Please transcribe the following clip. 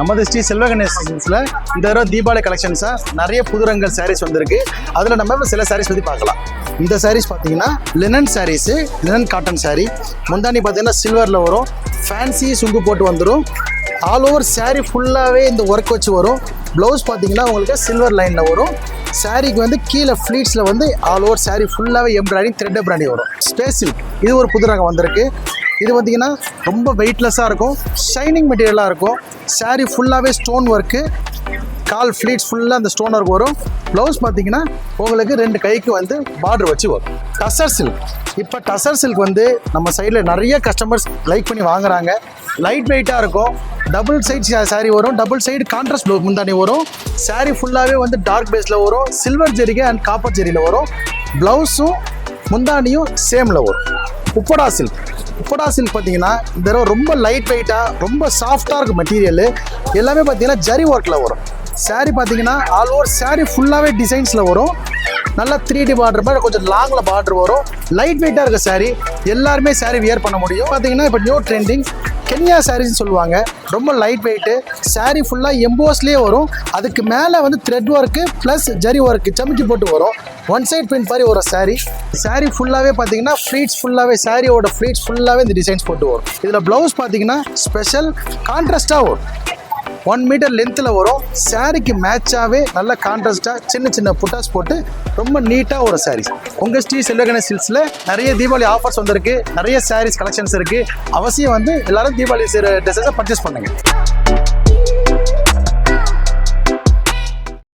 நமது ஸ்ரீ செல்வ கணேசன்ஸில் இந்த தடவை தீபாவளி கலெக்ஷன்ஸாக நிறைய புதுரங்கள் சாரீஸ் வந்திருக்கு. அதில் நம்ம சில சாரீஸ் பற்றி பார்க்கலாம். இந்த சாரீஸ் பார்த்தீங்கன்னா linen saris, linen cotton sari. முந்தானி பார்த்தீங்கன்னா சில்வரில் வரும், ஃபேன்சி சுங்கு போட்டு வந்துடும். ஆல் ஓவர் சாரீ ஃபுல்லாகவே இந்த ஒர்க் வச்சு வரும். ப்ளவுஸ் பார்த்தீங்கன்னா உங்களுக்கு சில்வர் லைனில் வரும். சாரீக்கு வந்து கீழே ஃப்ளீட்ஸில் வந்து ஆல் ஓவர் சாரீ ஃபுல்லாகவே எம்ப்ராய்டிங் த்ரெட் எம்ப்ராய்டி வரும். ஸ்பேஸ் சில்க் இது ஒரு புது ரகம் வந்திருக்கு. இது பார்த்தீங்கன்னா ரொம்ப வெயிட்லெஸ்ஸாக இருக்கும், ஷைனிங் மெட்டீரியலாக இருக்கும். சாரீ ஃபுல்லாகவே ஸ்டோன் ஒர்க்கு, கால் ஃப்ளீட்ஸ் ஃபுல்லாக அந்த ஸ்டோன் ஒர்க் வரும். ப்ளவுஸ் பார்த்தீங்கன்னா உங்களுக்கு 2 கைக்கு வந்து பார்டர் வச்சு வரும். டசர் சில்க், இப்போ டசர் சில்க் வந்து நம்ம சைடில் நிறைய கஸ்டமர்ஸ் லைக் பண்ணி வாங்குறாங்க. லைட் வெயிட்டாக இருக்கும், டபுள் சைட் சாரீ வரும், டபுள் சைடு கான்ட்ராஸ்ட் ப்ளவுஸ் முந்தானி வரும். சாரீ ஃபுல்லாகவே வந்து டார்க் பேஸில் வரும், சில்வர் ஜெரிகை அண்ட் காப்பர் ஜெரியில் வரும். ப்ளவுஸும் முந்தானியும் சேமில் வரும். உப்படா சில்க், உப்படா சில்க் பார்த்தீங்கன்னா இந்த தடவை ரொம்ப லைட் வெயிட்டாக ரொம்ப சாஃப்டாக இருக்கும் மெட்டீரியல். எல்லாமே பார்த்தீங்கன்னா ஜரி ஒர்க்கில் வரும். சாரீ பார்த்தீங்கன்னா ஆல் ஓவர் சாரீ ஃபுல்லாகவே டிசைன்ஸில் வரும். நல்லா 3D பார்டர் மாதிரி கொஞ்சம் லாங்கில் பார்டர் வரும். லைட் வெயிட்டாக இருக்க சாரீ, எல்லாருமே சாரீ வியர் பண்ண முடியும். பார்த்தீங்கன்னா இப்போ நியூ ட்ரெண்டிங் கென்யா சாரீஸ்ன்னு சொல்லுவாங்க. ரொம்ப லைட் வெயிட்டு, சாரீ ஃபுல்லாக எம்போஸ்லேயே வரும். அதுக்கு மேலே வந்து thread work plus zari work சமைக்கி போட்டு வரும். ஒன் சைட் பிரிண்ட் மாதிரி ஒரு சாரீ. சாரீ ஃபுல்லாகவே பார்த்தீங்கன்னா ஃப்ளீட்ஸ் ஃபுல்லாகவே சாரியோட ஃப்ளீட்ஸ் ஃபுல்லாகவே இந்த டிசைன்ஸ் போட்டு வரும். இதில் ப்ளவுஸ் பார்த்தீங்கன்னா ஸ்பெஷல் கான்ட்ராஸ்ட்டாக வரும், 1 மீட்டர் லென்த்தில் வரும். சாரீக்கு மேட்சாகவே நல்ல கான்ட்ராஸ்ட்டாக சின்ன சின்ன புட்டாஸ் போட்டு ரொம்ப நீட்டாக ஒரு சாரீஸ். உங்கள் ஸ்ரீ செல்வ கணேசன் சில்க்ஸில் நிறைய தீபாவளி ஆஃபர்ஸ் வந்திருக்கு, நிறைய சாரீஸ் கலெக்ஷன்ஸ் இருக்குது. அவசியம் வந்து எல்லாரும் தீபாவளி ட்ரெஸ்ஸஸை பர்ச்சேஸ் பண்ணுங்கள்.